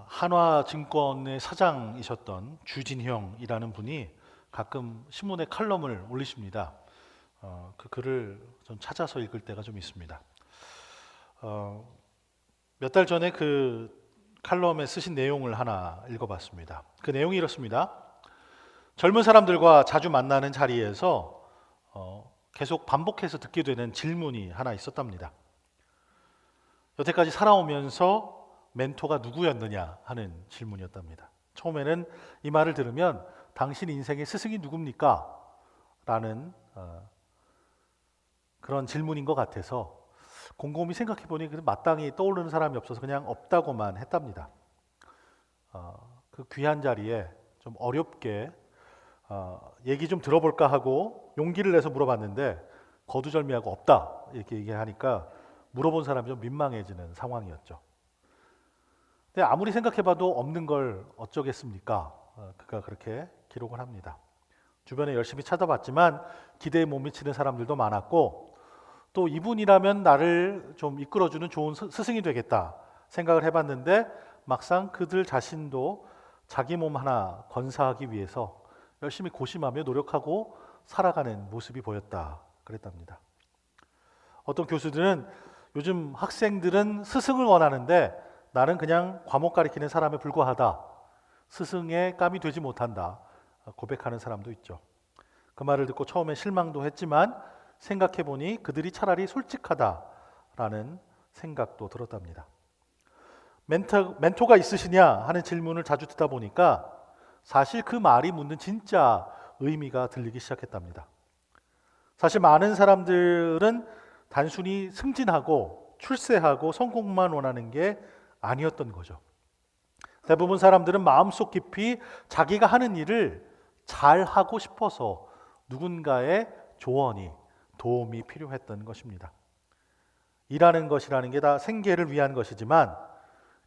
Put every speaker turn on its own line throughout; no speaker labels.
한화증권의 사장이셨던 주진형이라는 분이 가끔 신문에 칼럼을 올리십니다. 그 글을 좀 찾아서 읽을 때가 좀 있습니다. 몇 달 전에 그 칼럼에 쓰신 내용을 하나 읽어봤습니다. 그 내용이 이렇습니다. 젊은 사람들과 자주 만나는 자리에서 계속 반복해서 듣게 되는 질문이 하나 있었답니다. 여태까지 살아오면서 멘토가 누구였느냐 하는 질문이었답니다. 처음에는 이 말을 들으면 당신 인생의 스승이 누굽니까? 라는 그런 질문인 것 같아서 곰곰이 생각해보니 마땅히 떠오르는 사람이 없어서 그냥 없다고만 했답니다. 그 귀한 자리에 좀 어렵게 얘기 좀 들어볼까 하고 용기를 내서 물어봤는데 거두절미하고 없다 이렇게 얘기하니까 물어본 사람이 좀 민망해지는 상황이었죠. 근데 아무리 생각해봐도 없는 걸 어쩌겠습니까? 그가 그렇게 기록을 합니다. 주변에 열심히 찾아봤지만 기대에 못 미치는 사람들도 많았고 또 이분이라면 나를 좀 이끌어주는 좋은 스승이 되겠다 생각을 해봤는데 막상 그들 자신도 자기 몸 하나 건사하기 위해서 열심히 고심하며 노력하고 살아가는 모습이 보였다 그랬답니다. 어떤 교수들은 요즘 학생들은 스승을 원하는데 나는 그냥 과목 가리키는 사람에 불과하다. 스승의 감이 되지 못한다. 고백하는 사람도 있죠. 그 말을 듣고 처음에 실망도 했지만 생각해보니 그들이 차라리 솔직하다라는 생각도 들었답니다. 멘토가 있으시냐 하는 질문을 자주 듣다 보니까 사실 그 말이 묻는 진짜 의미가 들리기 시작했답니다. 사실 많은 사람들은 단순히 승진하고 출세하고 성공만 원하는 게 아니었던 거죠. 대부분 사람들은 마음속 깊이 자기가 하는 일을 잘 하고 싶어서 누군가의 조언이 도움이 필요했던 것입니다. 일하는 것이라는 게 다 생계를 위한 것이지만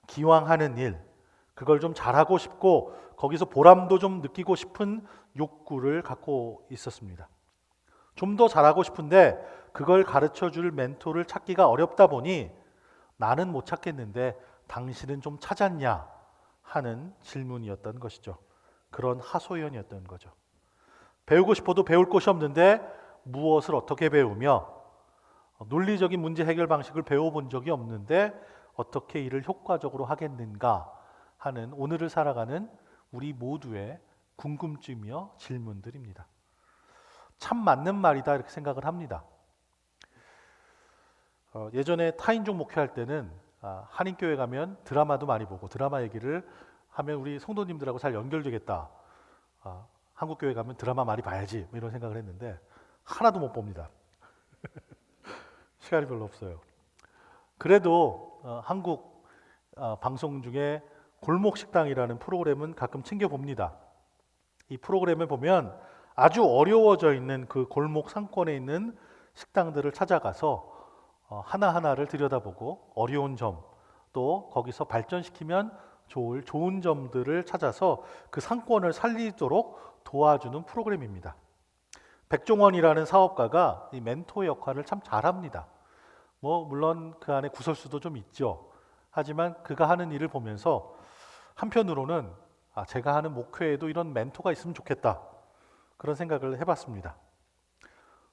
기왕 하는 일, 그걸 좀 잘하고 싶고 거기서 보람도 좀 느끼고 싶은 욕구를 갖고 있었습니다. 좀 더 잘하고 싶은데 그걸 가르쳐줄 멘토를 찾기가 어렵다 보니 나는 못 찾겠는데 당신은 좀 찾았냐 하는 질문이었던 것이죠. 그런 하소연이었던 거죠. 배우고 싶어도 배울 곳이 없는데 무엇을 어떻게 배우며 논리적인 문제 해결 방식을 배워본 적이 없는데 어떻게 일을 효과적으로 하겠는가 하는 오늘을 살아가는 우리 모두의 궁금증이며 질문들입니다. 참 맞는 말이다 이렇게 생각을 합니다. 예전에 타인족 목회할 때는 한인교회 가면 드라마도 많이 보고 드라마 얘기를 하면 우리 성도님들하고 잘 연결되겠다. 한국교회 가면 드라마 많이 봐야지 뭐 이런 생각을 했는데 하나도 못 봅니다. 시간이 별로 없어요. 그래도 한국 방송 중에 골목식당이라는 프로그램은 가끔 챙겨봅니다. 이 프로그램을 보면 아주 어려워져 있는 그 골목 상권에 있는 식당들을 찾아가서 하나하나를 들여다보고 어려운 점, 또 거기서 발전시키면 좋은 점들을 찾아서 그 상권을 살리도록 도와주는 프로그램입니다. 백종원이라는 사업가가 이 멘토 역할을 참 잘합니다. 물론 그 안에 구설수도 좀 있죠. 하지만 그가 하는 일을 보면서 한편으로는 제가 하는 목회에도 이런 멘토가 있으면 좋겠다. 그런 생각을 해봤습니다.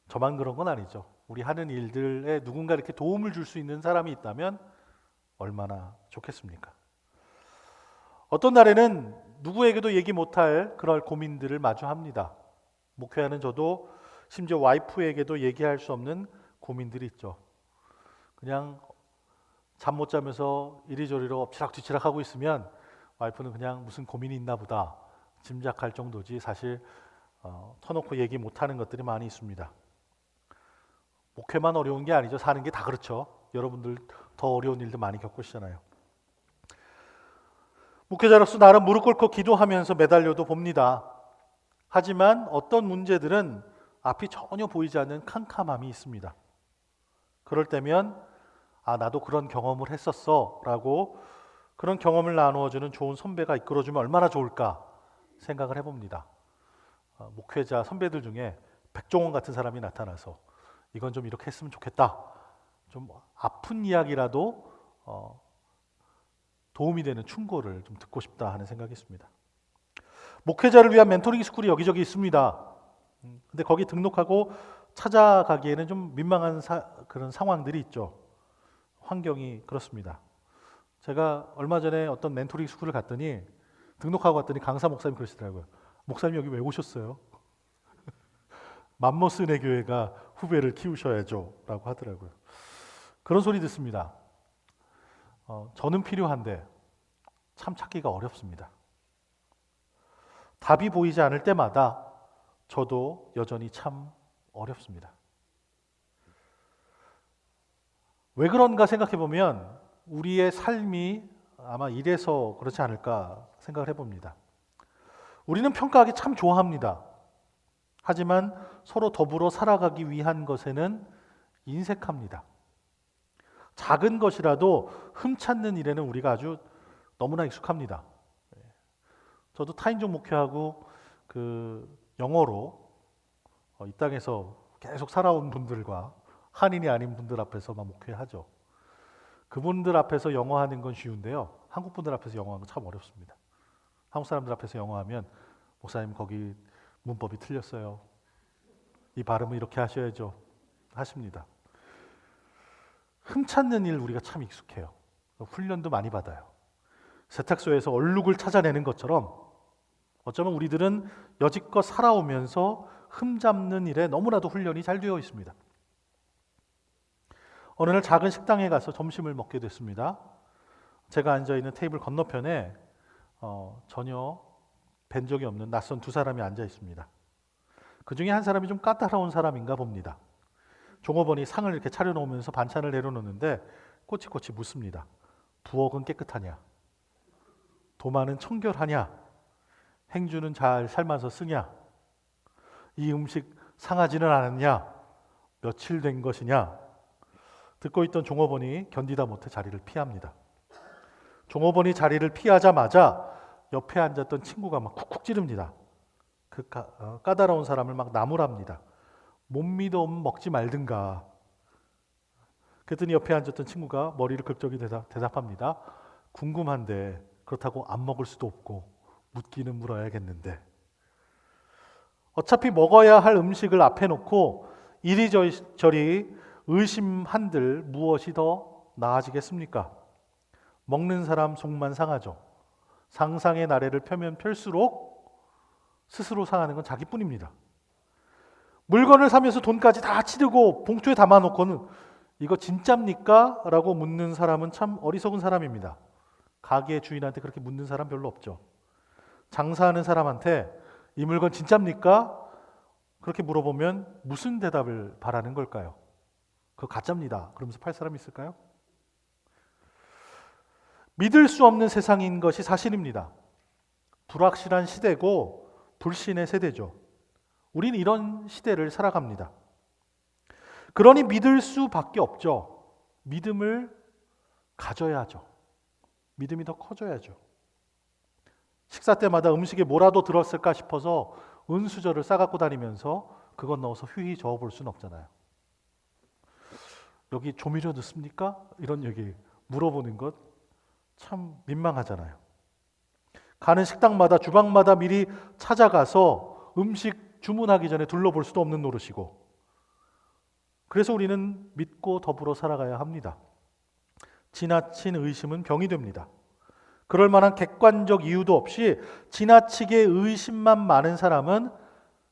저만 그런 건 아니죠. 우리 하는 일들에 누군가 이렇게 도움을 줄 수 있는 사람이 있다면 얼마나 좋겠습니까? 어떤 날에는 누구에게도 얘기 못할 그런 고민들을 마주합니다. 목회하는 저도 심지어 와이프에게도 얘기할 수 없는 고민들이 있죠. 그냥 잠 못 자면서 이리저리로 엎치락뒤치락 하고 있으면 와이프는 그냥 무슨 고민이 있나 보다 짐작할 정도지 사실 터놓고 얘기 못하는 것들이 많이 있습니다. 목회만 어려운 게 아니죠. 사는 게 다 그렇죠. 여러분들 더 어려운 일도 많이 겪으시잖아요. 목회자로서 나름 무릎 꿇고 기도하면서 매달려도 봅니다. 하지만 어떤 문제들은 앞이 전혀 보이지 않는 캄캄함이 있습니다. 그럴 때면 나도 그런 경험을 했었어 라고 그런 경험을 나누어주는 좋은 선배가 이끌어주면 얼마나 좋을까 생각을 해봅니다. 목회자 선배들 중에 백종원 같은 사람이 나타나서 이건 좀 이렇게 했으면 좋겠다. 좀 아픈 이야기라도 도움이 되는 충고를 좀 듣고 싶다 하는 생각이 있습니다. 목회자를 위한 멘토링 스쿨이 여기저기 있습니다. 근데 거기 등록하고 찾아가기에는 좀 민망한 그런 상황들이 있죠. 환경이 그렇습니다. 제가 얼마 전에 어떤 멘토링 스쿨을 갔더니 등록하고 갔더니 강사 목사님 그러시더라고요. 목사님 여기 왜 오셨어요? 맘모스 네 교회가 후배를 키우셔야죠 라고 하더라고요. 그런 소리 듣습니다. 저는 필요한데 참 찾기가 어렵습니다. 답이 보이지 않을 때마다 저도 여전히 참 어렵습니다. 왜 그런가 생각해 보면 우리의 삶이 아마 이래서 그렇지 않을까 생각을 해봅니다. 우리는 평가하기 참 좋아합니다. 하지만 서로 더불어 살아가기 위한 것에는 인색합니다. 작은 것이라도 흠찾는 일에는 우리가 아주 너무나 익숙합니다. 저도 타인종 목회하고 영어로 이 땅에서 계속 살아온 분들과 한인이 아닌 분들 앞에서만 목회하죠. 그분들 앞에서 영어하는 건 쉬운데요. 한국 분들 앞에서 영어하는 건 참 어렵습니다. 한국 사람들 앞에서 영어하면 목사님 거기 문법이 틀렸어요. 이 발음은 이렇게 하셔야죠. 하십니다. 흠찾는 일 우리가 참 익숙해요. 훈련도 많이 받아요. 세탁소에서 얼룩을 찾아내는 것처럼 어쩌면 우리들은 여지껏 살아오면서 흠잡는 일에 너무나도 훈련이 잘 되어 있습니다. 어느 날 작은 식당에 가서 점심을 먹게 됐습니다. 제가 앉아있는 테이블 건너편에 전혀 뵌 적이 없는 낯선 두 사람이 앉아 있습니다. 그 중에 한 사람이 좀 까다로운 사람인가 봅니다. 종업원이 상을 이렇게 차려놓으면서 반찬을 내려놓는데 꼬치꼬치 묻습니다. 부엌은 깨끗하냐? 도마는 청결하냐? 행주는 잘 삶아서 쓰냐? 이 음식 상하지는 않았냐? 며칠 된 것이냐? 듣고 있던 종업원이 견디다 못해 자리를 피합니다. 종업원이 자리를 피하자마자 옆에 앉았던 친구가 막 쿡쿡 찌릅니다. 그 까다로운 사람을 막 나무랍니다. 못 믿으면 먹지 말든가. 그랬더니 옆에 앉았던 친구가 머리를 긁적이 대답합니다. 궁금한데 그렇다고 안 먹을 수도 없고 묻기는 물어야겠는데. 어차피 먹어야 할 음식을 앞에 놓고 이리저리 의심한들 무엇이 더 나아지겠습니까? 먹는 사람 속만 상하죠. 상상의 나래를 펴면 펼수록 스스로 상하는 건 자기뿐입니다. 물건을 사면서 돈까지 다 치르고 봉투에 담아놓고는 이거 진짜입니까? 라고 묻는 사람은 참 어리석은 사람입니다. 가게 주인한테 그렇게 묻는 사람 별로 없죠. 장사하는 사람한테 이 물건 진짜입니까? 그렇게 물어보면 무슨 대답을 바라는 걸까요? 그거 가짜입니다. 그러면서 팔 사람이 있을까요? 믿을 수 없는 세상인 것이 사실입니다. 불확실한 시대고 불신의 세대죠. 우리는 이런 시대를 살아갑니다. 그러니 믿을 수밖에 없죠. 믿음을 가져야죠. 믿음이 더 커져야죠. 식사 때마다 음식에 뭐라도 들었을까 싶어서 은수저를 싸갖고 다니면서 그것 넣어서 휘휘 저어볼 수는 없잖아요. 여기 조미료 넣습니까? 이런 얘기 물어보는 것 참 민망하잖아요. 가는 식당마다 주방마다 미리 찾아가서 음식 주문하기 전에 둘러볼 수도 없는 노릇이고, 그래서 우리는 믿고 더불어 살아가야 합니다. 지나친 의심은 병이 됩니다. 그럴 만한 객관적 이유도 없이 지나치게 의심만 많은 사람은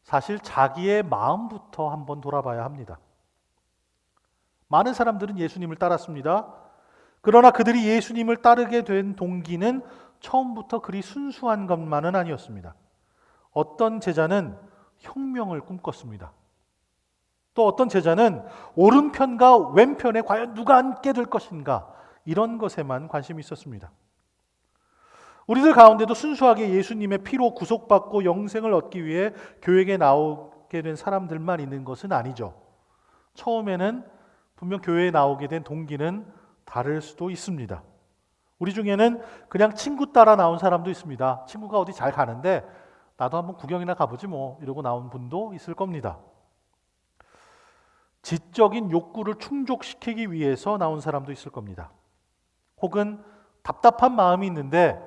사실 자기의 마음부터 한번 돌아봐야 합니다. 많은 사람들은 예수님을 따랐습니다. 그러나 그들이 예수님을 따르게 된 동기는 처음부터 그리 순수한 것만은 아니었습니다. 어떤 제자는 혁명을 꿈꿨습니다. 또 어떤 제자는 오른편과 왼편에 과연 누가 앉게 될 것인가, 이런 것에만 관심이 있었습니다. 우리들 가운데도 순수하게 예수님의 피로 구속받고 영생을 얻기 위해 교회에 나오게 된 사람들만 있는 것은 아니죠. 처음에는 분명 교회에 나오게 된 동기는 다를 수도 있습니다. 우리 중에는 그냥 친구 따라 나온 사람도 있습니다. 친구가 어디 잘 가는데 나도 한번 구경이나 가보지 뭐, 이러고 나온 분도 있을 겁니다. 지적인 욕구를 충족시키기 위해서 나온 사람도 있을 겁니다. 혹은 답답한 마음이 있는데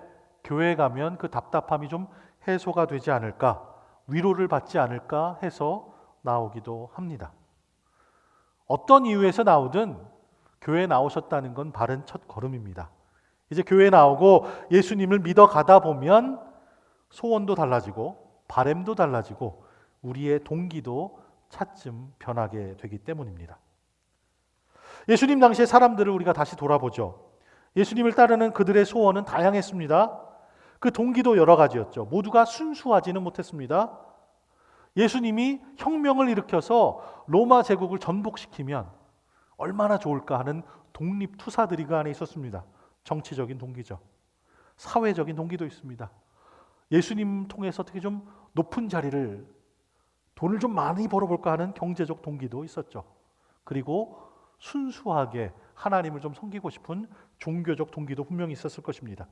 교회에 가면 그 답답함이 좀 해소가 되지 않을까, 위로를 받지 않을까 해서 나오기도 합니다. 어떤 이유에서 나오든 교회에 나오셨다는 건 바른 첫 걸음입니다. 이제 교회에 나오고 예수님을 믿어 가다 보면 소원도 달라지고 바램도 달라지고 우리의 동기도 차츰 변하게 되기 때문입니다. 예수님 당시의 사람들을 우리가 다시 돌아보죠. 예수님을 따르는 그들의 소원은 다양했습니다. 그 동기도 여러 가지였죠. 모두가 순수하지는 못했습니다. 예수님이 혁명을 일으켜서 로마 제국을 전복시키면 얼마나 좋을까 하는 독립투사들이 그 안에 있었습니다. 정치적인 동기죠. 사회적인 동기도 있습니다. 예수님 통해서 어떻게 좀 높은 자리를, 돈을 좀 많이 벌어볼까 하는 경제적 동기도 있었죠. 그리고 순수하게 하나님을 좀 섬기고 싶은 종교적 동기도 분명히 있었을 것입니다.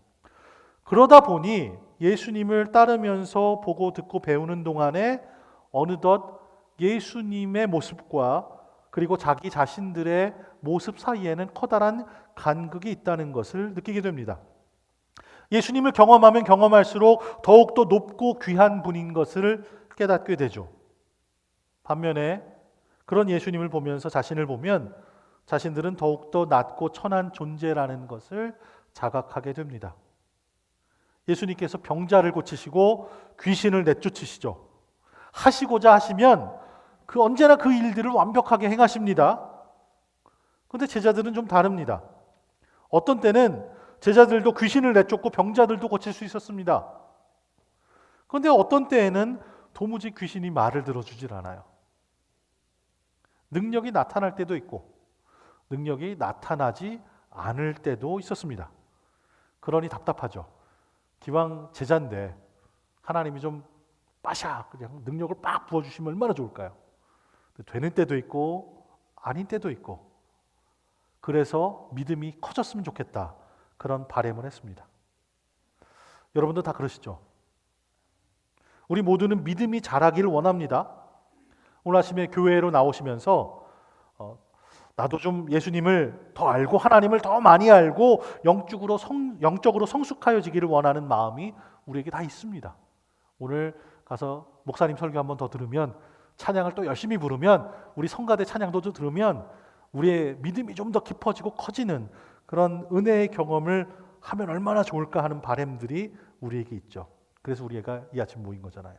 그러다 보니 예수님을 따르면서 보고 듣고 배우는 동안에 어느덧 예수님의 모습과 그리고 자기 자신들의 모습 사이에는 커다란 간극이 있다는 것을 느끼게 됩니다. 예수님을 경험하면 경험할수록 더욱더 높고 귀한 분인 것을 깨닫게 되죠. 반면에 그런 예수님을 보면서 자신을 보면 자신들은 더욱더 낮고 천한 존재라는 것을 자각하게 됩니다. 예수님께서 병자를 고치시고 귀신을 내쫓으시죠. 하시고자 하시면 언제나 그 일들을 완벽하게 행하십니다. 그런데 제자들은 좀 다릅니다. 어떤 때는 제자들도 귀신을 내쫓고 병자들도 고칠 수 있었습니다. 그런데 어떤 때에는 도무지 귀신이 말을 들어주질 않아요. 능력이 나타날 때도 있고 능력이 나타나지 않을 때도 있었습니다. 그러니 답답하죠. 기왕 제자인데 하나님이 좀 빠샥 그냥 능력을 빡 부어주시면 얼마나 좋을까요? 되는 때도 있고 아닌 때도 있고, 그래서 믿음이 커졌으면 좋겠다, 그런 바람을 했습니다. 여러분도 다 그러시죠? 우리 모두는 믿음이 자라기를 원합니다. 오늘 아침에 교회로 나오시면서 나도 좀 예수님을 더 알고 하나님을 더 많이 알고 영적으로 성숙하여지기를 원하는 마음이 우리에게 다 있습니다. 오늘 가서 목사님 설교 한번 더 들으면, 찬양을 또 열심히 부르면, 우리 성가대 찬양도 들으면 우리의 믿음이 좀 더 깊어지고 커지는 그런 은혜의 경험을 하면 얼마나 좋을까 하는 바람들이 우리에게 있죠. 그래서 우리가 이 아침 모인 거잖아요.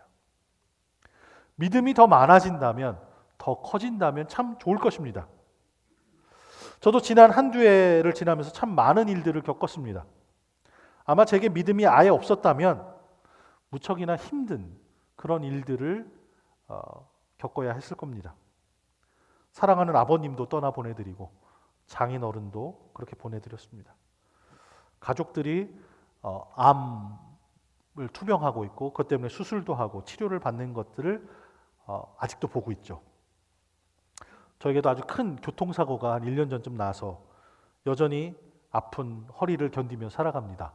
믿음이 더 많아진다면, 더 커진다면 참 좋을 것입니다. 저도 지난 한두 해를 지나면서 참 많은 일들을 겪었습니다. 아마 제게 믿음이 아예 없었다면 무척이나 힘든 그런 일들을 겪어야 했을 겁니다. 사랑하는 아버님도 떠나 보내드리고 장인어른도 그렇게 보내드렸습니다. 가족들이 암을 투병하고 있고 그것 때문에 수술도 하고 치료를 받는 것들을 아직도 보고 있죠. 저에게도 아주 큰 교통사고가 한 1년 전쯤 나서 여전히 아픈 허리를 견디며 살아갑니다.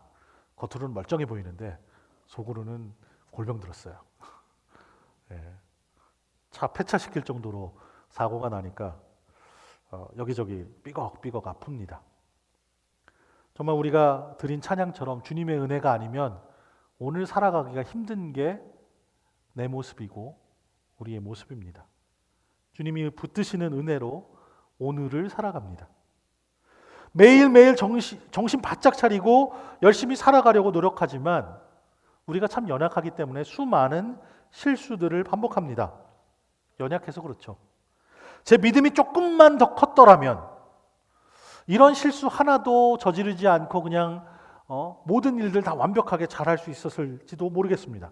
겉으로는 멀쩡해 보이는데 속으로는 골병 들었어요. 네. 차 폐차시킬 정도로 사고가 나니까 여기저기 삐걱삐걱 아픕니다. 정말 우리가 드린 찬양처럼 주님의 은혜가 아니면 오늘 살아가기가 힘든 게 내 모습이고 우리의 모습입니다. 주님이 붙드시는 은혜로 오늘을 살아갑니다. 매일매일 정신 바짝 차리고 열심히 살아가려고 노력하지만 우리가 참 연약하기 때문에 수많은 실수들을 반복합니다. 연약해서 그렇죠. 제 믿음이 조금만 더 컸더라면 이런 실수 하나도 저지르지 않고 그냥 모든 일들 다 완벽하게 잘할 수 있었을지도 모르겠습니다.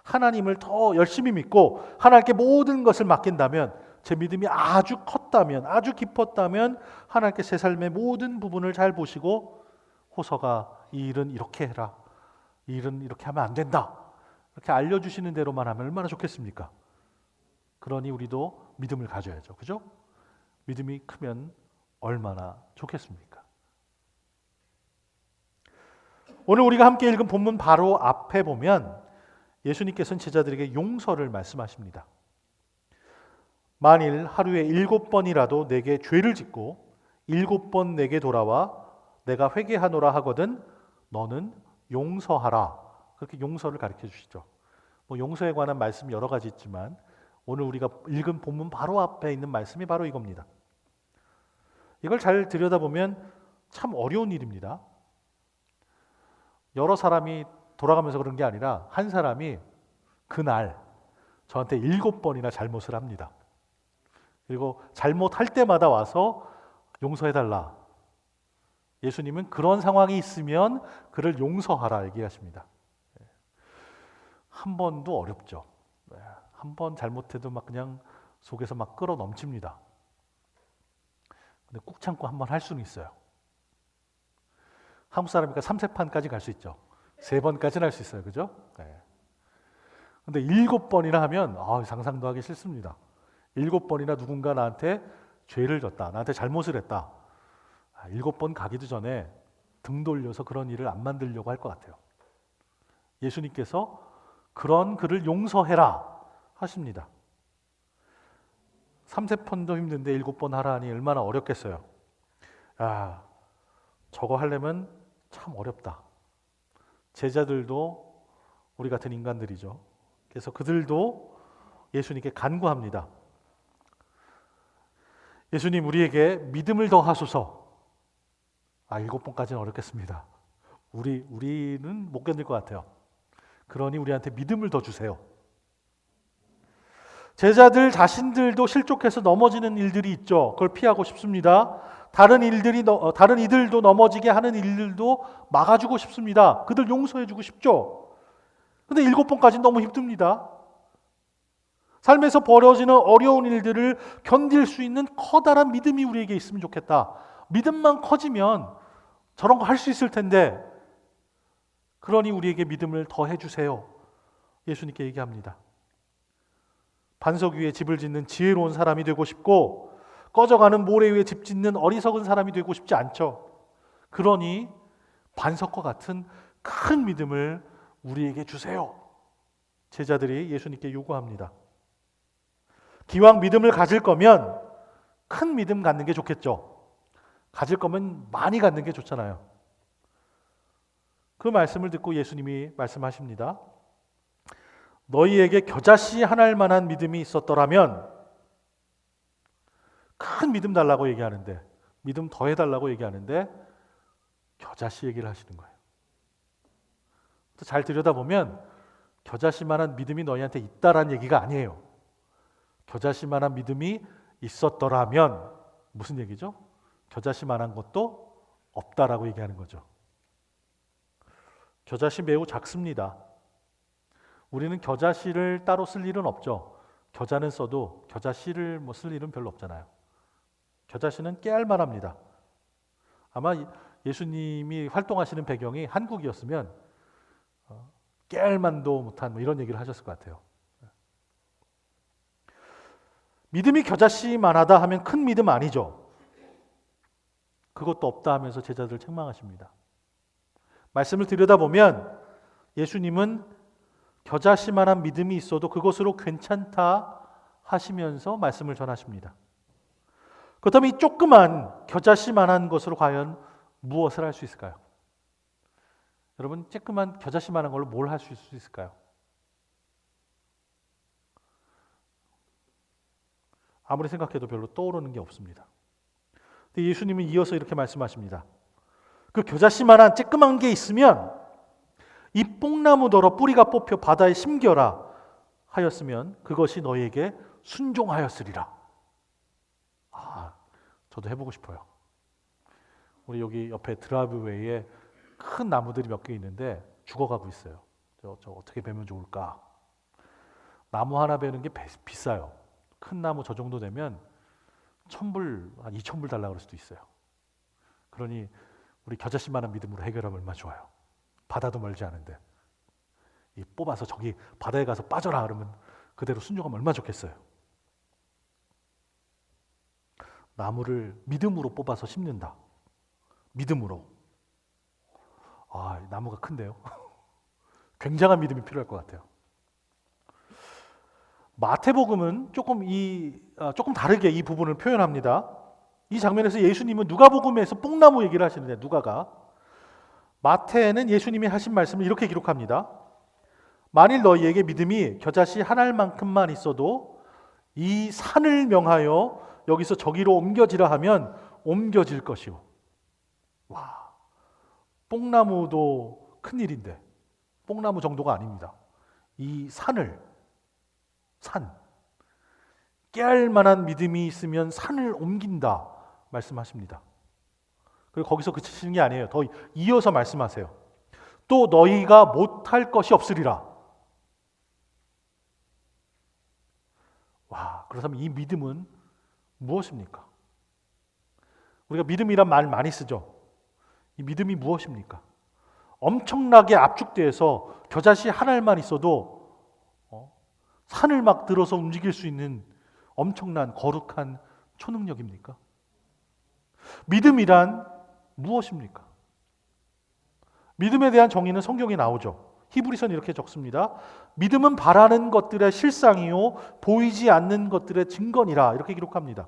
하나님을 더 열심히 믿고 하나님께 모든 것을 맡긴다면, 제 믿음이 아주 컸다면, 아주 깊었다면 하나님께 제 삶의 모든 부분을 잘 보시고 호서가 이 일은 이렇게 해라, 이 일은 이렇게 하면 안 된다, 이렇게 알려주시는 대로만 하면 얼마나 좋겠습니까? 그러니 우리도 믿음을 가져야죠. 그죠? 믿음이 크면 얼마나 좋겠습니까? 오늘 우리가 함께 읽은 본문 바로 앞에 보면 예수님께서는 제자들에게 용서를 말씀하십니다. 만일 하루에 7번이라도 내게 죄를 짓고 7번 내게 돌아와 내가 회개하노라 하거든 너는 용서하라. 그렇게 용서를 가르쳐 주시죠. 뭐 용서에 관한 말씀이 여러 가지 있지만 오늘 우리가 읽은 본문 바로 앞에 있는 말씀이 바로 이겁니다. 이걸 잘 들여다보면 참 어려운 일입니다. 여러 사람이 돌아가면서 그런 게 아니라 한 사람이 그날 저한테 7번이나 잘못을 합니다. 그리고 잘못할 때마다 와서 용서해달라. 예수님은 그런 상황이 있으면 그를 용서하라 얘기하십니다. 한 번도 어렵죠. 한 번 잘못해도 막 그냥 속에서 막 끓어 넘칩니다. 근데 꾹 참고 한 번 할 수는 있어요. 한국 사람이니까 3세판까지 갈 수 있죠. 3번까지는 할 수 있어요. 그죠? 네. 근데 7번이나 하면 상상도 하기 싫습니다. 7번이나 누군가 나한테 죄를 졌다. 나한테 잘못을 했다. 7번 가기도 전에 등 돌려서 그런 일을 안 만들려고 할 것 같아요. 예수님께서 그런 그를 용서해라 하십니다. 3세번도 힘든데 7번 하라 하니 얼마나 어렵겠어요. 저거 하려면 참 어렵다. 제자들도 우리 같은 인간들이죠. 그래서 그들도 예수님께 간구합니다. 예수님 우리에게 믿음을 더하소서. 7번까지는 어렵겠습니다. 우리는 못 견딜 것 같아요. 그러니 우리한테 믿음을 더 주세요. 제자들 자신들도 실족해서 넘어지는 일들이 있죠. 그걸 피하고 싶습니다. 다른 이들도 넘어지게 하는 일들도 막아주고 싶습니다. 그들 용서해주고 싶죠. 근데 7번까지는 너무 힘듭니다. 삶에서 벌어지는 어려운 일들을 견딜 수 있는 커다란 믿음이 우리에게 있으면 좋겠다. 믿음만 커지면 저런 거 할 수 있을 텐데, 그러니 우리에게 믿음을 더해 주세요. 예수님께 얘기합니다. 반석 위에 집을 짓는 지혜로운 사람이 되고 싶고 꺼져가는 모래 위에 집 짓는 어리석은 사람이 되고 싶지 않죠. 그러니 반석과 같은 큰 믿음을 우리에게 주세요. 제자들이 예수님께 요구합니다. 기왕 믿음을 가질 거면 큰 믿음 갖는 게 좋겠죠. 가질 거면 많이 갖는 게 좋잖아요. 그 말씀을 듣고 예수님이 말씀하십니다. 너희에게 겨자씨 한 알 만한 믿음이 있었더라면, 큰 믿음 달라고 얘기하는데, 믿음 더해달라고 얘기하는데 겨자씨 얘기를 하시는 거예요. 또 잘 들여다보면 겨자씨만한 믿음이 너희한테 있다라는 얘기가 아니에요. 겨자씨만한 믿음이 있었더라면 무슨 얘기죠? 겨자씨만한 것도 없다라고 얘기하는 거죠. 겨자씨 매우 작습니다. 우리는 겨자씨를 따로 쓸 일은 없죠. 겨자는 써도 겨자씨를 쓸 일은 별로 없잖아요. 겨자씨는 깨알만합니다. 아마 예수님이 활동하시는 배경이 한국이었으면 깨알만도 못한 이런 얘기를 하셨을 것 같아요. 믿음이 겨자씨만하다 하면 큰 믿음 아니죠. 그것도 없다 하면서 제자들 책망하십니다. 말씀을 들여다보면 예수님은 겨자씨만한 믿음이 있어도 그것으로 괜찮다 하시면서 말씀을 전하십니다. 그렇다면 이 조그만 겨자씨만한 것으로 과연 무엇을 할 수 있을까요? 여러분, 조그만 겨자씨만한 걸로 뭘 할 수 있을까요? 아무리 생각해도 별로 떠오르는 게 없습니다. 근데 예수님은 이어서 이렇게 말씀하십니다. 그 겨자씨만한 쬐끄만 게 있으면 이 뽕나무더러 뿌리가 뽑혀 바다에 심겨라 하였으면 그것이 너희에게 순종하였으리라. 저도 해보고 싶어요. 우리 여기 옆에 드라이브웨이에 큰 나무들이 몇 개 있는데 죽어가고 있어요. 저 어떻게 베면 좋을까? 나무 하나 베는 게 비싸요. 큰 나무 저 정도 되면 1,000불, 한 2,000불 달라고 그럴 수도 있어요. 그러니 우리 겨자씨만한 믿음으로 해결하면 얼마나 좋아요. 바다도 멀지 않은데 이 뽑아서 저기 바다에 가서 빠져라 그러면 그대로 순종하면 얼마나 좋겠어요. 나무를 믿음으로 뽑아서 심는다. 믿음으로. 나무가 큰데요. 굉장한 믿음이 필요할 것 같아요. 마태복음은 조금 다르게 이 부분을 표현합니다. 이 장면에서 예수님은 누가복음에서 뽕나무 얘기를 하시는데 누가가 마태는 예수님이 하신 말씀을 이렇게 기록합니다. 만일 너희에게 믿음이 겨자씨 한 알만큼만 있어도 이 산을 명하여 여기서 저기로 옮겨지라 하면 옮겨질 것이오. 와, 뽕나무도 큰일인데 뽕나무 정도가 아닙니다. 이 산을 깨알 만한 믿음이 있으면 산을 옮긴다 말씀하십니다. 그리고 거기서 그치시는 게 아니에요. 더 이어서 말씀하세요. 또 너희가 못할 것이 없으리라. 와, 그렇다면 이 믿음은 무엇입니까? 우리가 믿음이란 말 많이 쓰죠. 이 믿음이 무엇입니까? 엄청나게 압축돼서 겨자씨 한 알만 있어도 산을 막 들어서 움직일 수 있는 엄청난 거룩한 초능력입니까? 믿음이란 무엇입니까? 믿음에 대한 정의는 성경에 나오죠. 히브리서는 이렇게 적습니다. 믿음은 바라는 것들의 실상이요 보이지 않는 것들의 증거니라 이렇게 기록합니다.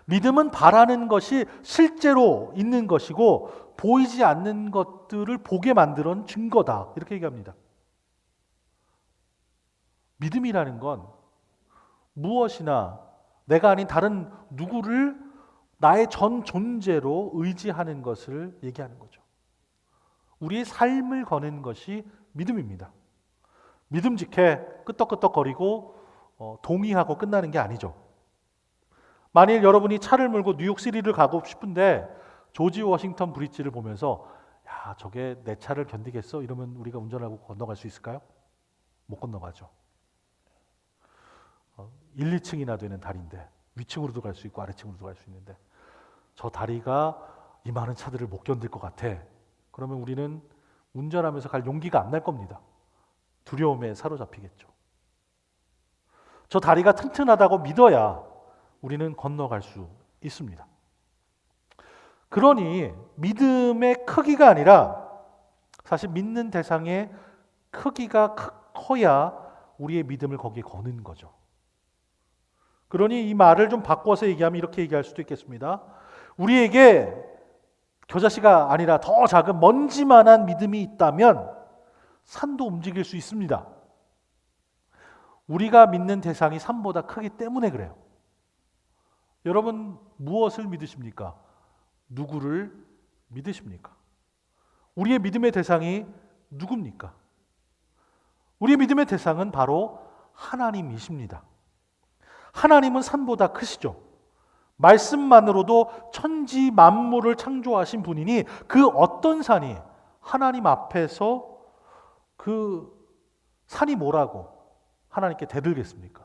믿음은 바라는 것이 실제로 있는 것이고 보이지 않는 것들을 보게 만드는 증거다 이렇게 얘기합니다. 믿음이라는 건 무엇이나 내가 아닌 다른 누구를 나의 전 존재로 의지하는 것을 얘기하는 거죠. 우리의 삶을 거는 것이 믿음입니다. 믿음직해 끄떡끄떡거리고 동의하고 끝나는 게 아니죠. 만일 여러분이 차를 몰고 뉴욕시티를 가고 싶은데 조지 워싱턴 브릿지를 보면서 야, 저게 내 차를 견디겠어? 이러면 우리가 운전하고 건너갈 수 있을까요? 못 건너가죠. 1, 2층이나 되는 다리인데 위층으로도 갈 수 있고 아래층으로도 갈 수 있는데 저 다리가 이 많은 차들을 못 견딜 것 같아. 그러면 우리는 운전하면서 갈 용기가 안 날 겁니다. 두려움에 사로잡히겠죠. 저 다리가 튼튼하다고 믿어야 우리는 건너갈 수 있습니다. 그러니 믿음의 크기가 아니라 사실 믿는 대상의 크기가 커야 우리의 믿음을 거기에 거는 거죠. 그러니 이 말을 좀 바꿔서 얘기하면 이렇게 얘기할 수도 있겠습니다. 우리에게 겨자씨가 아니라 더 작은 먼지만한 믿음이 있다면 산도 움직일 수 있습니다. 우리가 믿는 대상이 산보다 크기 때문에 그래요. 여러분 무엇을 믿으십니까? 누구를 믿으십니까? 우리의 믿음의 대상이 누굽니까? 우리의 믿음의 대상은 바로 하나님이십니다. 하나님은 산보다 크시죠. 말씀만으로도 천지 만물을 창조하신 분이니 그 어떤 산이 하나님 앞에서 그 산이 뭐라고 하나님께 대들겠습니까?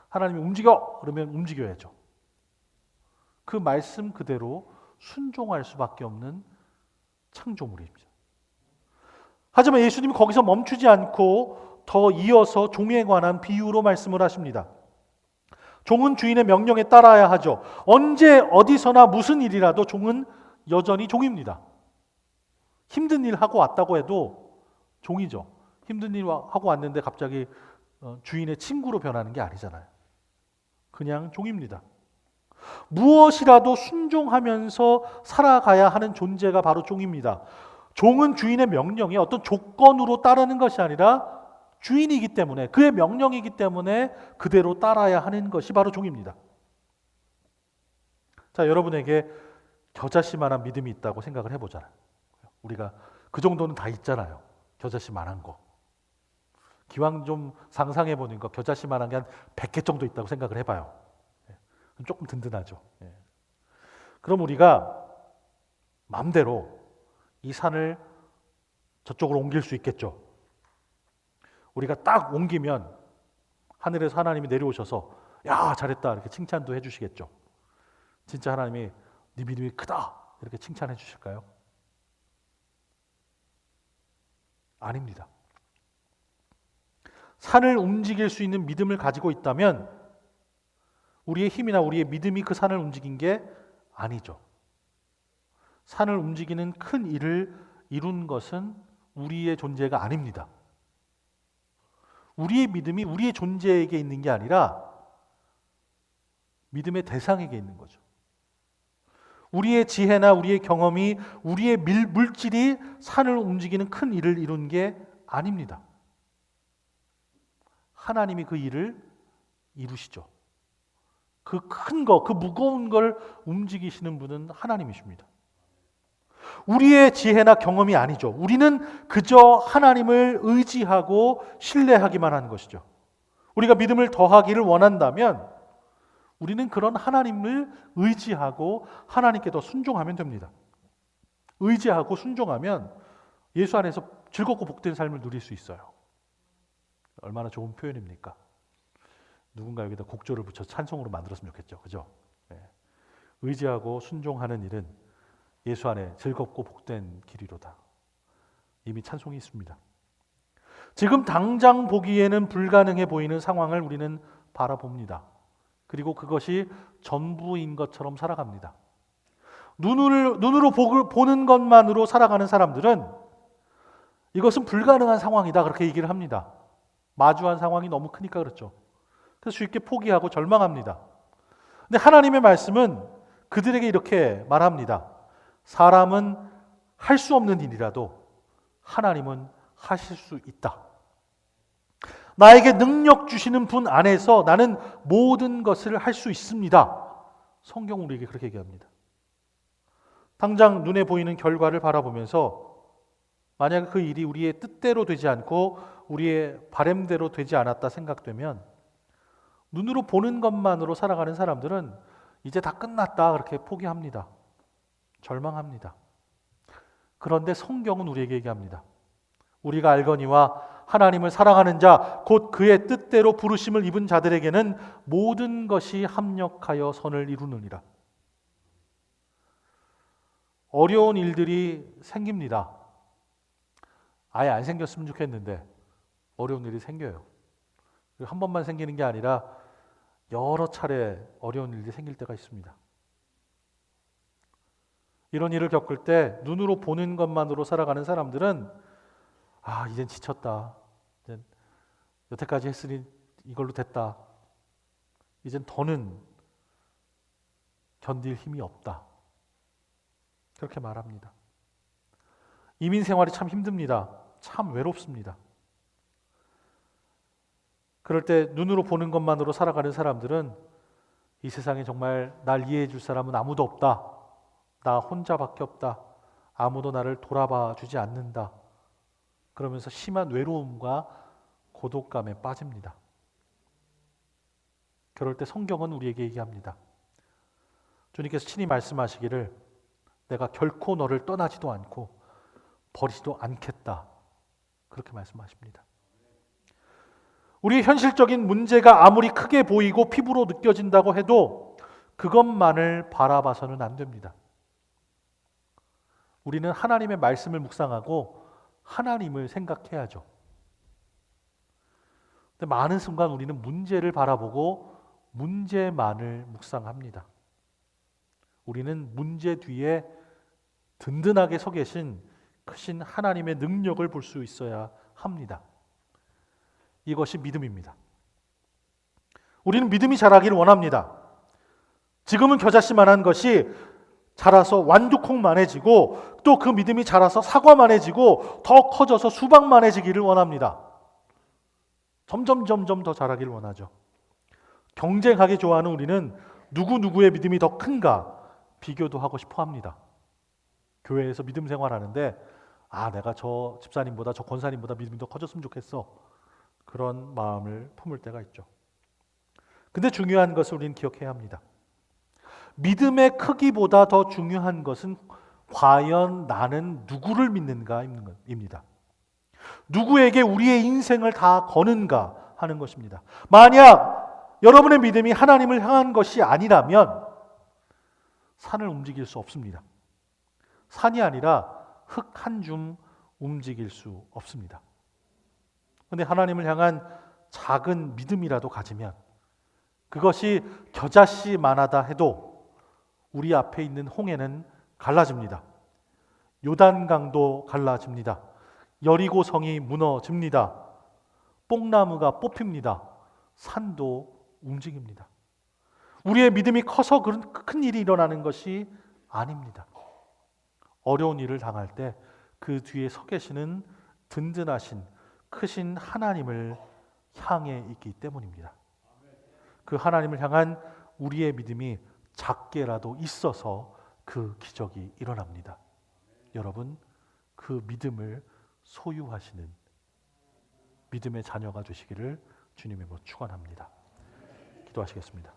하나님이 움직여! 그러면 움직여야죠. 그 말씀 그대로 순종할 수밖에 없는 창조물입니다. 하지만 예수님이 거기서 멈추지 않고 더 이어서 종에 관한 비유로 말씀을 하십니다. 종은 주인의 명령에 따라야 하죠. 언제 어디서나 무슨 일이라도 종은 여전히 종입니다. 힘든 일 하고 왔다고 해도 종이죠. 힘든 일 하고 왔는데 갑자기 주인의 친구로 변하는 게 아니잖아요. 그냥 종입니다. 무엇이라도 순종하면서 살아가야 하는 존재가 바로 종입니다. 종은 주인의 명령에 어떤 조건으로 따르는 것이 아니라 주인이기 때문에 그의 명령이기 때문에 그대로 따라야 하는 것이 바로 종입니다. 자, 여러분에게 겨자씨만한 믿음이 있다고 생각을 해보잖아요. 우리가 그 정도는 다 있잖아요. 겨자씨만한 거. 기왕 좀 상상해보니까 겨자씨만한 게 한 100개 정도 있다고 생각을 해봐요. 조금 든든하죠. 그럼 우리가 마음대로 이 산을 저쪽으로 옮길 수 있겠죠. 우리가 딱 옮기면 하늘에서 하나님이 내려오셔서 야 잘했다 이렇게 칭찬도 해주시겠죠. 진짜 하나님이 네 믿음이 크다 이렇게 칭찬해 주실까요? 아닙니다. 산을 움직일 수 있는 믿음을 가지고 있다면 우리의 힘이나 우리의 믿음이 그 산을 움직인 게 아니죠. 산을 움직이는 큰 일을 이룬 것은 우리의 존재가 아닙니다. 우리의 믿음이 우리의 존재에게 있는 게 아니라 믿음의 대상에게 있는 거죠. 우리의 지혜나 우리의 경험이, 우리의 물질이 산을 움직이는 큰 일을 이룬 게 아닙니다. 하나님이 그 일을 이루시죠. 그 큰 거, 그 무거운 걸 움직이시는 분은 하나님이십니다. 우리의 지혜나 경험이 아니죠. 우리는 그저 하나님을 의지하고 신뢰하기만 하는 것이죠. 우리가 믿음을 더하기를 원한다면 우리는 그런 하나님을 의지하고 하나님께 더 순종하면 됩니다. 의지하고 순종하면 예수 안에서 즐겁고 복된 삶을 누릴 수 있어요. 얼마나 좋은 표현입니까? 누군가 여기다 곡조를 붙여 찬송으로 만들었으면 좋겠죠. 그죠? 네. 의지하고 순종하는 일은 예수 안에 즐겁고 복된 길이로다. 이미 찬송이 있습니다. 지금 당장 보기에는 불가능해 보이는 상황을 우리는 바라봅니다. 그리고 그것이 전부인 것처럼 살아갑니다. 눈으로 보는 것만으로 살아가는 사람들은 이것은 불가능한 상황이다 그렇게 얘기를 합니다. 마주한 상황이 너무 크니까 그렇죠. 그래서 쉽게 포기하고 절망합니다. 근데 하나님의 말씀은 그들에게 이렇게 말합니다. 사람은 할 수 없는 일이라도 하나님은 하실 수 있다. 나에게 능력 주시는 분 안에서 나는 모든 것을 할 수 있습니다. 성경은 우리에게 그렇게 얘기합니다. 당장 눈에 보이는 결과를 바라보면서 만약 그 일이 우리의 뜻대로 되지 않고 우리의 바램대로 되지 않았다 생각되면 눈으로 보는 것만으로 살아가는 사람들은 이제 다 끝났다 그렇게 포기합니다. 절망합니다. 그런데 성경은 우리에게 얘기합니다. 우리가 알거니와 하나님을 사랑하는 자, 곧 그의 뜻대로 부르심을 입은 자들에게는 모든 것이 합력하여 선을 이루느니라. 어려운 일들이 생깁니다. 아예 안 생겼으면 좋겠는데 어려운 일이 생겨요. 한 번만 생기는 게 아니라 여러 차례 어려운 일이 생길 때가 있습니다. 이런 일을 겪을 때 눈으로 보는 것만으로 살아가는 사람들은 이젠 지쳤다. 이젠 여태까지 했으니 이걸로 됐다. 이젠 더는 견딜 힘이 없다. 그렇게 말합니다. 이민 생활이 참 힘듭니다. 참 외롭습니다. 그럴 때 눈으로 보는 것만으로 살아가는 사람들은 이 세상에 정말 날 이해해 줄 사람은 아무도 없다. 나 혼자밖에 없다. 아무도 나를 돌아봐 주지 않는다. 그러면서 심한 외로움과 고독감에 빠집니다. 그럴 때 성경은 우리에게 얘기합니다. 주님께서 친히 말씀하시기를 내가 결코 너를 떠나지도 않고 버리지도 않겠다. 그렇게 말씀하십니다. 우리의 현실적인 문제가 아무리 크게 보이고 피부로 느껴진다고 해도 그것만을 바라봐서는 안 됩니다. 우리는 하나님의 말씀을 묵상하고 하나님을 생각해야죠. 근데 많은 순간 우리는 문제를 바라보고 문제만을 묵상합니다. 우리는 문제 뒤에 든든하게 서 계신 크신 하나님의 능력을 볼 수 있어야 합니다. 이것이 믿음입니다. 우리는 믿음이 자라기를 원합니다. 지금은 겨자씨만한 것이 자라서 완두콩만해지고 또 그 믿음이 자라서 사과만해지고 더 커져서 수박만해지기를 원합니다. 점점 더 자라기를 원하죠. 경쟁하기 좋아하는 우리는 누구의 믿음이 더 큰가 비교도 하고 싶어 합니다. 교회에서 믿음 생활하는데 내가 저 집사님보다 저 권사님보다 믿음이 더 커졌으면 좋겠어. 그런 마음을 품을 때가 있죠. 근데 중요한 것을 우리는 기억해야 합니다. 믿음의 크기보다 더 중요한 것은 과연 나는 누구를 믿는가입니다. 누구에게 우리의 인생을 다 거는가 하는 것입니다. 만약 여러분의 믿음이 하나님을 향한 것이 아니라면 산을 움직일 수 없습니다. 산이 아니라 흙 한 줌 움직일 수 없습니다. 그런데 하나님을 향한 작은 믿음이라도 가지면 그것이 겨자씨만하다 해도 우리 앞에 있는 홍해는 갈라집니다. 요단강도 갈라집니다. 여리고성이 무너집니다. 뽕나무가 뽑힙니다. 산도 움직입니다. 우리의 믿음이 커서 그런 큰 일이 일어나는 것이 아닙니다. 어려운 일을 당할 때 그 뒤에 서 계시는 든든하신 크신 하나님을 향해 있기 때문입니다. 그 하나님을 향한 우리의 믿음이 작게라도 있어서 그 기적이 일어납니다. 여러분, 그 믿음을 소유하시는 믿음의 자녀가 되시기를 주님의 모 축원합니다. 기도하시겠습니다.